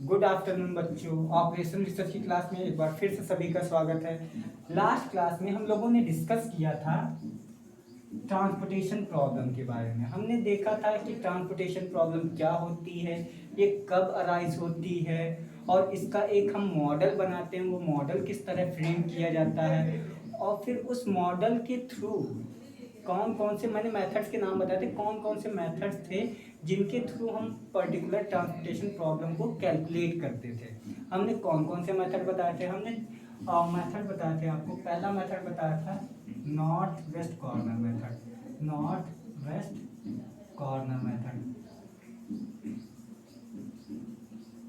Good afternoon बच्चों। Operation research की class में एक बार फिर से सभी का स्वागत है। लास्ट क्लास में हम लोगों ने डिस्कस किया था ट्रांसपोर्टेशन प्रॉब्लम के बारे में। हमने देखा था कि ट्रांसपोर्टेशन प्रॉब्लम क्या होती है, ये कब अराइज होती है और इसका एक हम मॉडल बनाते हैं। वो मॉडल किस तरह फ्रेम किया जाता है और फिर उस मॉडल के थ्रू कौन कौन से, मैंने मेथड्स के नाम बताए थे, कौन कौन से मेथड्स थे जिनके थ्रू हम पर्टिकुलर ट्रांसपोर्टेशन प्रॉब्लम को कैलकुलेट करते थे। हमने कौन कौन से मेथड बताए थे? हमने मेथड बताए थे आपको। पहला मेथड बताया था north west corner method, north west corner method.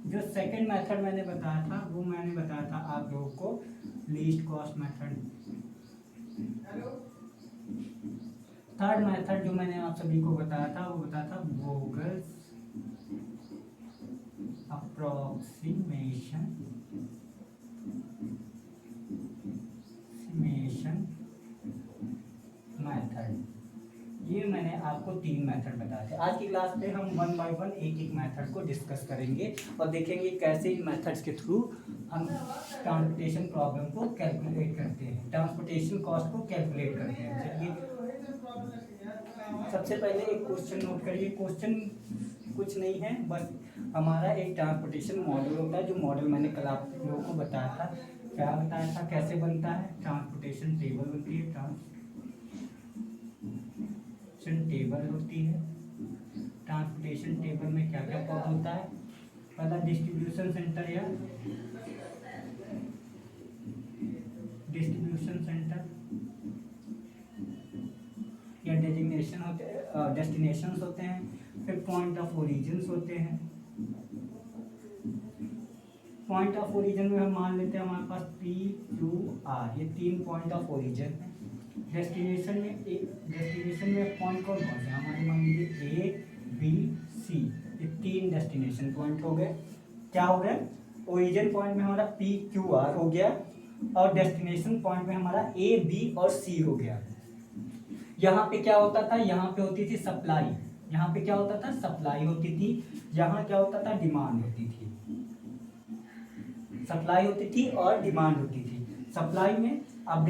जो सेकंड मेथड मैंने बताया था वो मैंने बताया था आप लोगों को least cost method. Third method जो मैंने आप सभी को बताया था वो बताया था वोगल्स अप्रोक्सीमेशन मेथड। ये मैंने आपको 3 मेथड बताए थे। आज की क्लास में हम वन बाय वन एक एक मेथड को डिस्कस करेंगे और देखेंगे कैसे इन मेथड्स के थ्रू हम ट्रांसपोर्टेशन प्रॉब्लम को कैलकुलेट करते हैं, ट्रांसपोर्टेशन कॉस्ट को कैलकुलेट करते हैं। चलिए सबसे पहले एक क्वेश्चन नोट करिए। क्वेश्चन कुछ नहीं है, बस हमारा एक ट्रांसपोर्टेशन मॉडल होता है। जो मॉडल मैंने कल आप लोगों को बताया था, क्या बताया था, कैसे बनता है। ट्रांसपोर्टेशन टेबल होती है, ट्रांसपोर्टेशन टेबल होती है। ट्रांसपोर्टेशन टेबल में क्या क्या पद होता है? पहला डिस्ट्रीब्यूशन सेंटर या डिस्ट्रीब्यूशन सेंटर या डेजिग्नेशन होते हैं, डेस्टिनेशंस होते हैं। फिर पॉइंट ऑफ ओरिजिन होते हैं। पॉइंट ऑफ ओरिजिन में हम मान लेते हैं हमारे पास पी क्यू आर, ये 3 पॉइंट ऑफ ओरिजिन है। डेस्टिनेशन में पॉइंट कौन कौन से हमारे, मान लीजिए ए बी सी, ये 3 डेस्टिनेशन पॉइंट हो गए। क्या हो गए? ओरिजिन पॉइंट में हमारा पी क्यू आर हो गया और डेस्टिनेशन पॉइंट में हमारा ए बी और सी हो गया। यहाँ पे क्या होता था? यहाँ पे होती थी सप्लाई। यहाँ पे क्या होता था? सप्लाई होती थी। यहाँ क्या होता था? डिमांड होती थी। सप्लाई होती थी और डिमांड होती थी। सप्लाई में अब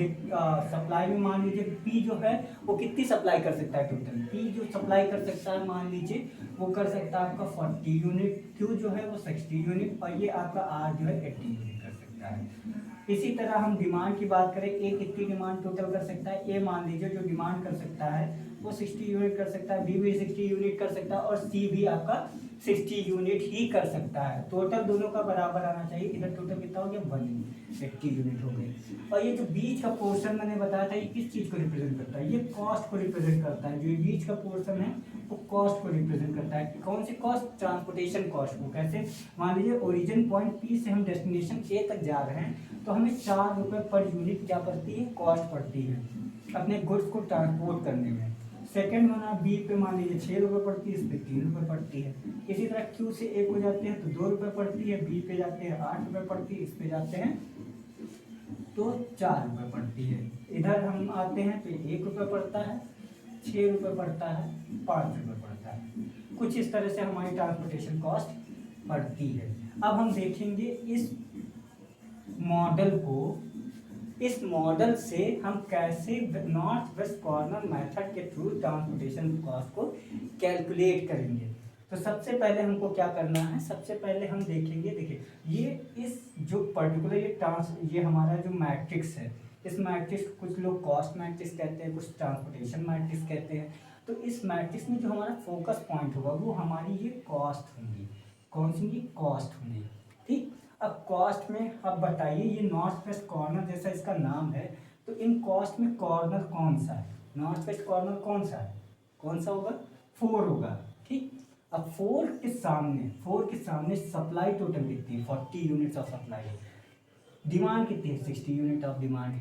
सप्लाई में मान लीजिए पी जो है वो कितनी सप्लाई कर सकता है टोटल? पी जो सप्लाई कर सकता है मान लीजिए वो कर सकता है आपका 40 यूनिट, क्यू जो है वो 60 यूनिट और ये आपका आर जो है 80 यूनिट कर सकता है। इसी तरह हम डिमांड की बात करें, ए कितनी डिमांड टोटल कर सकता है? ए मान लीजिए जो डिमांड कर सकता है वो 60 यूनिट कर सकता है, बी भी 60 यूनिट कर सकता है और सी भी आपका 60 यूनिट ही कर सकता है। टोटल दोनों का बराबर आना चाहिए। इधर टोटल कितना हो गया? 180 यूनिट हो गई। और ये जो बीच का पोर्शन मैंने बताया था ये किस चीज को रिप्रेजेंट करता है? ये कॉस्ट को रिप्रेजेंट करता है। जो ये बीच का पोर्शन है वो कॉस्ट को रिप्रेजेंट करता है। कौन सी कॉस्ट? ट्रांसपोर्टेशन कॉस्ट को। कैसे? मान लीजिए ओरिजिन पॉइंट पी से हम डेस्टिनेशन ए तक जा रहे हैं तो हमें 4 रुपए पर यूनिट क्या पड़ती है? कॉस्ट पड़ती है अपने गुड्स को ट्रांसपोर्ट करने में। सेकंड बना बी पे मान लीजिए 6 रुपये पड़ती है, इस पे 3 रुपये पड़ती है। इसी तरह क्यू से ए को जाते हैं तो 2 रुपये पड़ती है, बी पे जाते हैं 8 रुपये पड़ती है, इस पे जाते हैं तो 4 रुपये पड़ती है। इधर हम आते हैं तो 1 रुपये पड़ता है, 6 रुपये पड़ता है, 5 रुपये पड़ता है। कुछ इस तरह से हमारी ट्रांसपोर्टेशन कॉस्ट पड़ती है। अब हम देखेंगे इस मॉडल को, इस मॉडल से हम कैसे नॉर्थ वेस्ट कॉर्नर मेथड के थ्रू ट्रांसपोर्टेशन कॉस्ट को कैलकुलेट करेंगे। तो सबसे पहले हमको क्या करना है? सबसे पहले हम देखेंगे, देखिए ये इस जो पर्टिकुलर ये हमारा जो मैट्रिक्स है, इस मैट्रिक्स को कुछ लोग कॉस्ट मैट्रिक्स कहते हैं, कुछ ट्रांसपोर्टेशन मैट्रिक्स कहते हैं। तो इस मैट्रिक्स में जो हमारा फोकस पॉइंट होगा वो हमारी ये कॉस्ट होंगी। कौन सी? कॉस्ट होंगी। ठीक। अब कॉस्ट में अब बताइए, ये नॉर्थ वेस्ट कॉर्नर जैसा इसका नाम है तो इन कॉस्ट में कॉर्नर कौन सा है? नॉर्थ वेस्ट कॉर्नर कौन सा है? कौन सा होगा? 4 होगा। ठीक। अब 4 के सामने सप्लाई टोटल कितनी है? 40 यूनिट्स ऑफ सप्लाई। डिमांड कितनी है? 60 यूनिट ऑफ डिमांड।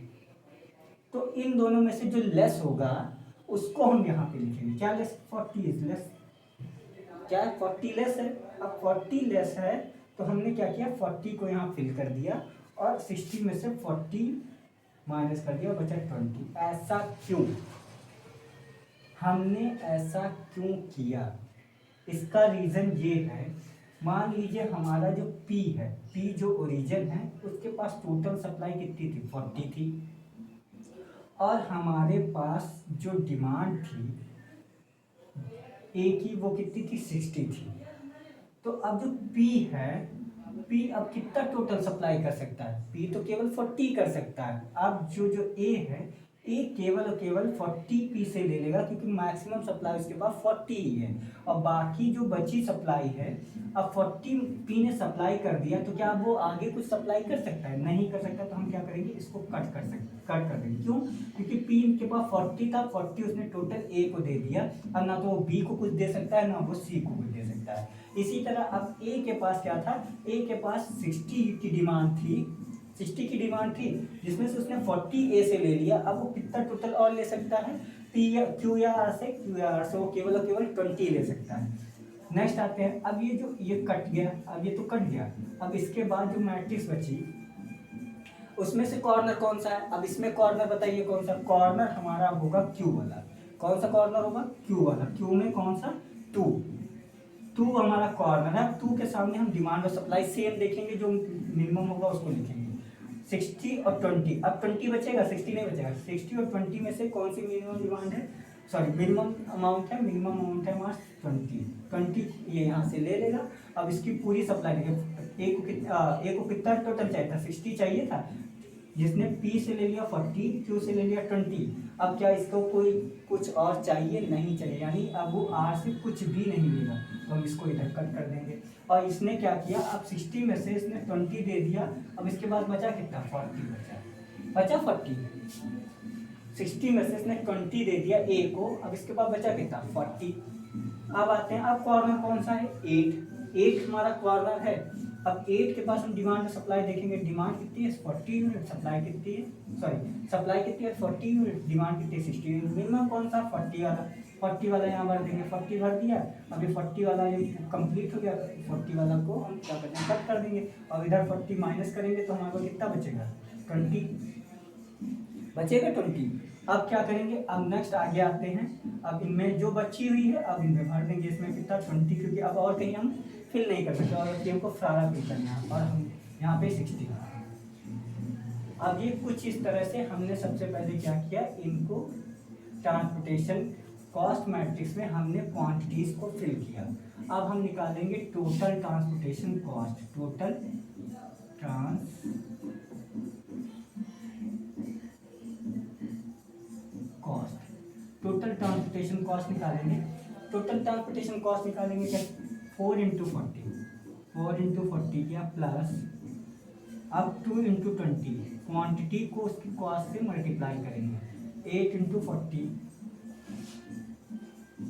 तो इन दोनों में से जो लेस होगा उसको हम यहाँ पे लिखेंगे। क्या लेस? 40 is less. क्या है? 40 लेस है। अब 40 लेस है तो हमने क्या किया? 40 को यहाँ फिल कर दिया और 60 में से 40 माइनस कर दिया, बचा 20। ऐसा क्यों? हमने ऐसा क्यों किया? इसका रीज़न ये है, मान लीजिए हमारा जो P है, P जो ओरिजिन है उसके पास टोटल सप्लाई कितनी थी, 40 थी, और हमारे पास जो डिमांड थी A की वो कितनी थी, 60 थी। तो अब जो P है, P अब कितना टोटल सप्लाई कर सकता है, P तो केवल 40 कर सकता है। अब जो A है, A केवल और केवल 40 P से ले लेगा क्योंकि मैक्सिमम सप्लाई उसके पास 40 ही है, और बाकी जो बची सप्लाई है, अब 40 P ने सप्लाई कर दिया तो क्या वो आगे कुछ सप्लाई कर सकता है, नहीं कर सकता। तो हम क्या करेंगे, इसको कट कर देंगे। क्यों, क्योंकि P के पास 40 था, 40 उसने टोटल A को दे दिया, अब ना तो वो B को कुछ दे सकता है ना वो C को कुछ दे सकता है। इसी तरह अब A के पास क्या था, A के पास 60 की डिमांड थी, 60 की डिमांड थी, जिसमें से उसने 40 A से ले लिया। अब वो कितना टोटल और ले सकता है, P या Q या R से वो केवल और केवल 20 ले सकता है। नेक्स्ट आते हैं, अब ये कट गया, अब ये तो कट गया। अब इसके बाद जो मैट्रिक्स बची उसमें से कॉर्नर कौन सा है, अब इसमें कॉर्नर बताइए कौन सा, कॉर्नर हमारा होगा Q वाला। कौन सा कॉर्नर होगा, Q वाला। Q में कौन सा, 2 हमारा कॉर्नर है। 2 के सामने हम डिमांड और सप्लाई सेम देखेंगे, जो मिनिमम होगा उसको लिखेंगे। 60 और 20, अब 20 बचेगा, 60 नहीं बचेगा। 60 और 20 में से कौन सी मिनिमम डिमांड है, सॉरी मिनिमम अमाउंट है, हमारा 20 ये यहाँ से ले लेगा। अब इसकी पूरी सप्लाई देखिए, ए को कितना टोटल चाहिए था, 60 चाहिए था, जिसने P से ले लिया 40, Q से ले लिया 20। अब क्या इसको कोई कुछ और चाहिए, नहीं चाहिए, यानी अब वो R से कुछ भी नहीं लेगा, तो हम इसको इधर कट कर देंगे। और इसने क्या किया, अब 60 में से इसने 20 दे दिया, अब इसके बाद बचा कितना, 40 बचा 40। 60 में से इसने 20 दे दिया A को, अब इसके बाद बचा कितना, 40। अब आते हैं, अब कॉर्नर कौन सा है, 8 हमारा कॉर्नर है। अब 8 के पास हम डिमांड और सप्लाई देखेंगे, डिमांड कितनी है 40 यूनिट, सप्लाई कितनी है, सॉरी सप्लाई कितनी है 40 यूनिट, डिमांड कितनी है 60 यूनिट। मिनिमम कौन सा, 40 वाला यहाँ भर देंगे, 40 भर दिया। अभी 40 वाला ये कंप्लीट हो गया, 40 वाला को हम क्या करते हैं, कट कर देंगे, और इधर 40 माइनस करेंगे तो हमारे को कितना बचेगा, 20 बचेगा 20। अब क्या करेंगे, अब नेक्स्ट आगे आते हैं, अब इनमें जो बची हुई है अब इनमें भर देंगे, इसमें कितना 20, क्योंकि अब और कहीं हम फिल नहीं कर सकते, और हमको सारा फिल करना है, और हम यहाँ पे 60। अब ये कुछ इस तरह से हमने सबसे पहले क्या किया, इनको ट्रांसपोर्टेशन कॉस्ट मैट्रिक्स में हमने क्वांटिटीज को फिल किया। अब हम निकालेंगे total transportation cost, total transportation cost निकालेंगे। टोटल ट्रांसपोर्टेशन कॉस्ट निकालेंगे क्या, 4 इंटू 40 किया, प्लस अब 2 इंटू 20, क्वान्टिटी को उसकी कॉस्ट से मल्टीप्लाई करेंगे, 8 into 40,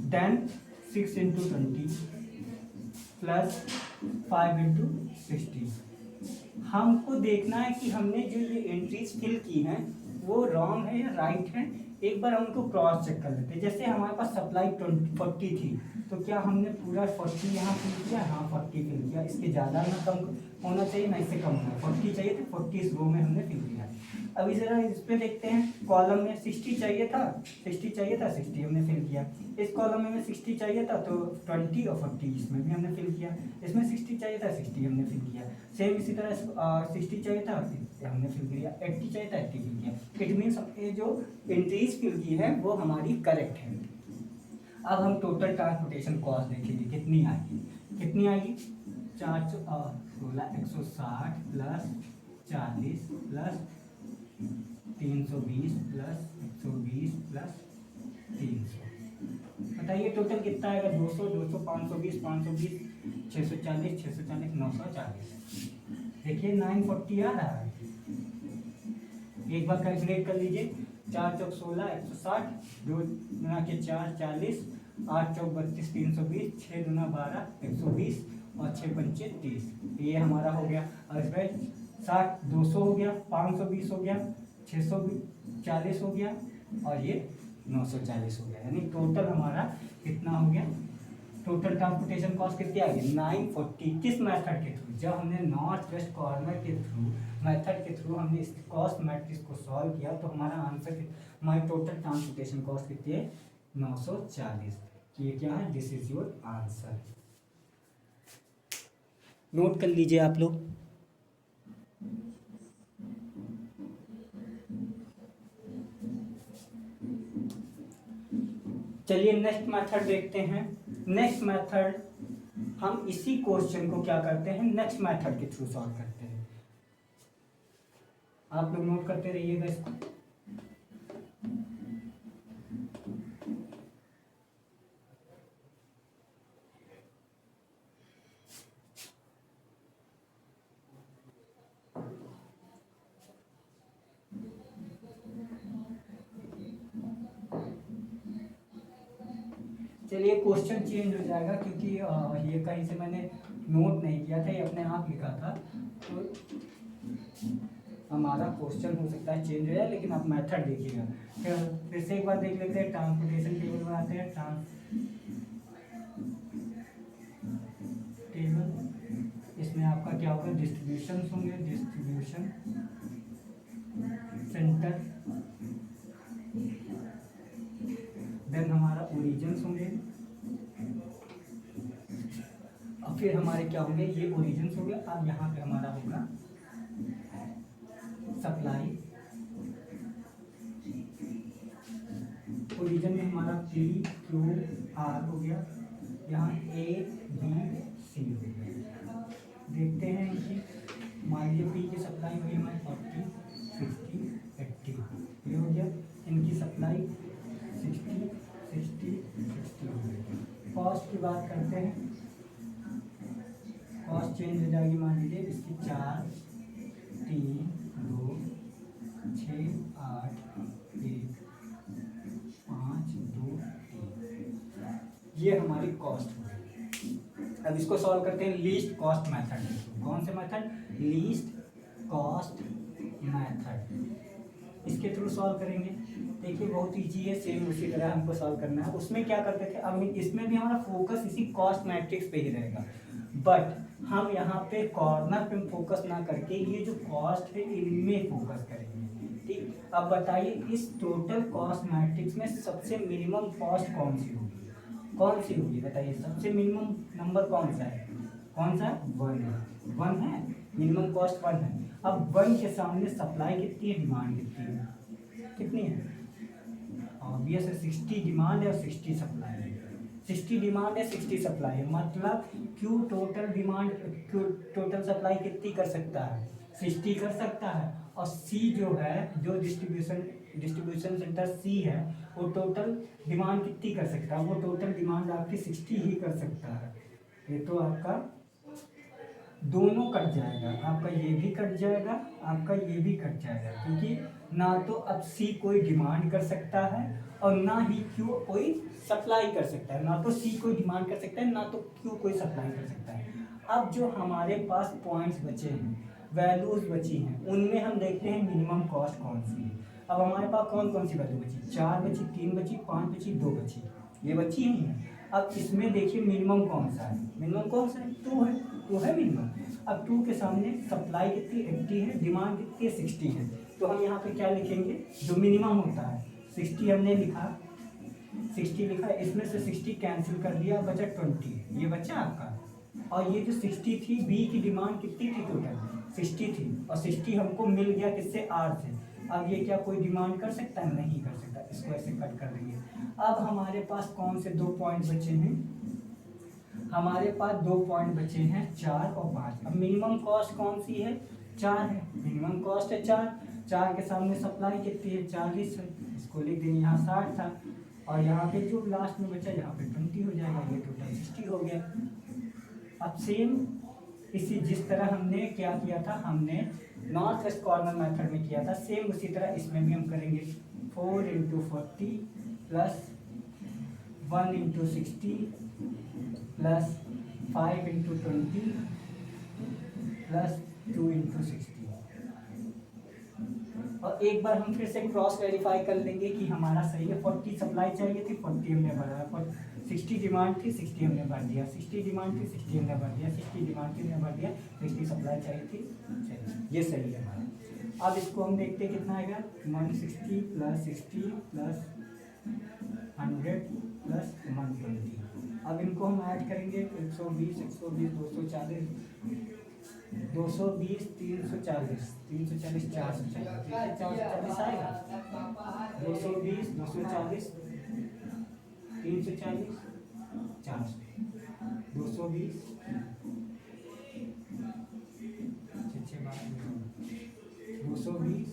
then 6 into 20 plus 5 into 60। हमको देखना है कि हमने जो ये एंट्रीज फिल की हैं वो रॉन्ग है या राइट है। एक बार हम उनको क्रॉस चेक कर लेते हैं। जैसे हमारे पास सप्लाई 40 थी, तो क्या हमने पूरा 40 यहाँ फिल किया, हाँ 40 फिल किया। इसके ज़्यादा ना कम होना चाहिए, ना इससे कम होना, 40 चाहिए तो 40 इस रो में हमने फिल किया। अभी ज़रा इस पे देखते हैं, कॉलम में 60 चाहिए था, 60 हमने फिल किया। इस कॉलम में 60 चाहिए था तो 20 और 40 इसमें भी हमने फिल किया। इसमें 60 चाहिए था, 60 हमने फिल किया। सेम इसी तरह 60 चाहिए था, हमने फिल किया। 80 चाहिए था, 80 फिल किया। इट मीन्स ये जो एंट्रीज फिल की है वो हमारी करेक्ट है। अब हम टोटल ट्रांसपोर्टेशन कॉस्ट देखेंगे कितनी आएगी, 416 160 प्लस 40 प्लस 320 प्लस 120 प्लस 300। बताइए टोटल कितना आएगा, 200 200 520 520 640 640 940। देखिए 940 आ रहा है। एक बार कैलकुलेट कर लीजिए, 4 चौक 16 160, 2 गुना के 4 40, 8 चौक 32 320, 6 गुना 12 120 और 6 पंचे 30। ये हमारा हो गया। और इसमें 60 200 हो गया, 520 हो गया, 640 हो गया और ये 940 हो गया। यानी टोटल हमारा कितना हो गया, टोटल ट्रांसपोर्टेशन कॉस्ट कितनी आ गई 940। किस मेथड के थ्रू, जब हमने नॉर्थ वेस्ट कॉर्नर के थ्रू मेथड के थ्रू हमने इस कॉस्ट मैट्रिक्स को सॉल्व किया तो हमारा आंसर, हमारी टोटल ट्रांसपोर्टेशन कॉस्ट कितनी है 940। ये क्या है, this is your answer. Note कर लीजिए आप लोग। चलिए नेक्स्ट मेथड देखते हैं। नेक्स्ट मेथड हम इसी क्वेश्चन को क्या करते हैं, नेक्स्ट मेथड के थ्रू सॉल्व करते हैं। आप लोग नोट करते रहिएगा इसको। चलिए क्वेश्चन चेंज हो जाएगा क्योंकि ये कहीं से मैंने नोट नहीं किया था, ये अपने आप लिखा था, तो हमारा क्वेश्चन हो सकता है चेंज हो जाए, लेकिन आप मेथड देखिएगा। फिर से एक बार देख लेते हैं, ट्रांसपोर्टेशन टेबल बनाते हैं। टेबल इसमें आपका क्या होगा, डिस्ट्रीब्यूशन होंगे, डिस्ट्रीब्यूशन सेंटर, देन हमारा ओरिजिन होंगे, और फिर हमारे क्या होंगे, ये ओरिजिन हो गया। अब यहाँ पे हमारा होगा सप्लाई। ओरिजिन में हमारा पी क्यू आर हो गया, यहाँ ए बी सी हो गया। देखते हैं कि मान लीजिए पी की सप्लाई हुई हमारी 40 60 80, ये हो गया। इनकी सप्लाई 60 60 60 हो गई। कॉस्ट की बात करते हैं, कॉस्ट चेंज हो जाएगी। मान लीजिए इसकी 4 3 2 6 8 1 5 2 3, ये हमारी कॉस्ट हो गई। अब इसको सॉल्व करते हैं लीस्ट कॉस्ट मेथड। कौन से मेथड, लीस्ट कॉस्ट मेथड, इसके थ्रू सॉल्व करेंगे। देखिए बहुत ईजी है, सेम उसी तरह हमको सॉल्व करना है। उसमें क्या करते थे, अब इसमें भी हमारा फोकस इसी कॉस्ट मैट्रिक्स पे ही रहेगा, बट हम यहाँ पे कॉर्नर पे फोकस ना करके ये जो कॉस्ट है इनमें फोकस करेंगे। ठीक, अब बताइए इस टोटल कॉस्ट मैट्रिक्स में सबसे मिनिमम कॉस्ट कौन सी होगी, कौन सी होगी बताइए। सबसे मिनिमम नंबर कौन सा है, कौन सा, 1 है, 1 है, मिनिमम कॉस्ट 1 है। अब 1 के सामने सप्लाई कितनी है, डिमांड कितनी है, कितनी है, ऑब्वियस है 60 डिमांड है और 60 सप्लाई है। 60 डिमांड है 60 सप्लाई है, मतलब Q total demand, Q total supply कितनी कर सकता है, 60 कर सकता है। और सी जो है, जो डिस्ट्रीब्यूशन सेंटर सी है, वो टोटल डिमांड कितनी कर सकता है, वो टोटल डिमांड आपकी 60 ही कर सकता है। ये तो आपका दोनों कट जाएगा, आपका ये भी कट जाएगा, आपका ये भी कट जाएगा, क्योंकि ना तो अब सी कोई डिमांड कर सकता है और ना ही क्यू कोई सप्लाई कर सकता है। ना तो सी कोई डिमांड कर सकता है, ना तो क्यू कोई सप्लाई कर सकता है। अब जो हमारे पास पॉइंट्स बचे हैं, वैल्यूज बची हैं, उनमें हम देखते हैं मिनिमम कॉस्ट कौन सी है। अब हमारे पास कौन कौन सी वैल्यू बची, 4 बची, 3 बची, 5 बची, 2 बची, ये बची ही है। अब इसमें देखिए मिनिमम कौन सा है, मिनिमम कौन सा है, 2 है, 2 है मिनिमम। अब 2 के सामने सप्लाई कितनी 80 है, डिमांड कितनी 60 है, तो हम यहाँ पे क्या लिखेंगे, जो मिनिमम होता है 60 हमने लिखा, 60 लिखा, इसमें से 60 कैंसिल कर दिया, बचा 20, ये बचा आपका। और ये जो 60 थी, बी की डिमांड कितनी थी, टोटल 60 थी, और 60 हमको मिल गया किससे, आर से। अब ये क्या कोई डिमांड कर सकता है, नहीं कर सकता, इसको ऐसे कट कर देंगे। अब हमारे पास कौन से 2 पॉइंट बचे हैं, हमारे पास 2 पॉइंट बचे हैं 4 और 5। अब मिनिमम कॉस्ट कौन सी है, 4 है, मिनिमम कॉस्ट है 4। 4 के सामने सप्लाई कितनी है, 40 है, इसको लिख देंगे, यहाँ 60 था, और यहाँ पे जो लास्ट में बचा यहाँ पे 20 हो जाएगा, ये टोटल 60 हो गया। अब सेम इसी जिस तरह हमने क्या किया था, हमने नॉर्थ वेस्ट कॉर्नर मेथड में किया था, सेम उसी तरह इसमें भी हम करेंगे। 4 × 40 प्लस 1 × 60 प्लस 5 × 20 प्लस 2 × 60। और एक बार हम फिर से क्रॉस वेरीफाई कर लेंगे कि हमारा सही है। 40 सप्लाई चाहिए थी, 40 हमने भरा, 60 डिमांड थी, 60 हमने भर दिया, 60 डिमांड थी, 60 हमने भर दिया, 60 डिमांड थी, हमने भर दिया, 60 सप्लाई चाहिए थी, चलिए ये सही है हमारा। अब इसको हम देखते हैं कितना आएगा, 160 प्लस 60 प्लस 100 प्लस 120, अब इनको हम ऐड करेंगे 120 120 240 220 340 340 440 440 आएगा 220 240 340 400 220 220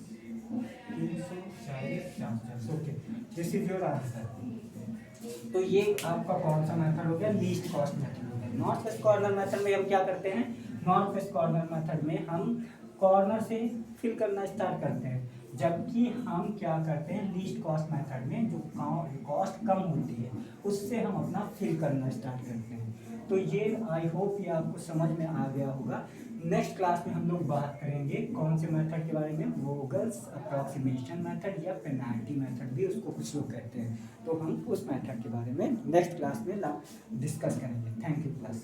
340 400 okay this is your answer. तो ये आपका कौन सा मेथड हो गया? लीस्ट कॉस्ट मेथड हो गया। नॉर्थ वेस्ट कॉर्नर मेथड में हम क्या करते हैं? नॉर्थ वेस्ट कॉर्नर मेथड में हम कॉर्नर से फिल करना स्टार्ट करते हैं, जबकि हम क्या करते हैं लीस्ट कॉस्ट मेथड में जो कॉस्ट कम होती है उससे हम अपना फिल करना स्टार्ट करते हैं। तो ये आई होप ये आपको समझ में आ गया होगा। नेक्स्ट क्लास में हम लोग बात करेंगे कौन से मेथड के बारे में? वोगल्स अप्रॉक्सीमेशन मेथड या पेनाल्टी मेथड भी उसको कुछ लोग कहते हैं। तो हम उस मेथड के बारे में नेक्स्ट क्लास में डिस्कस करेंगे। Thank you class.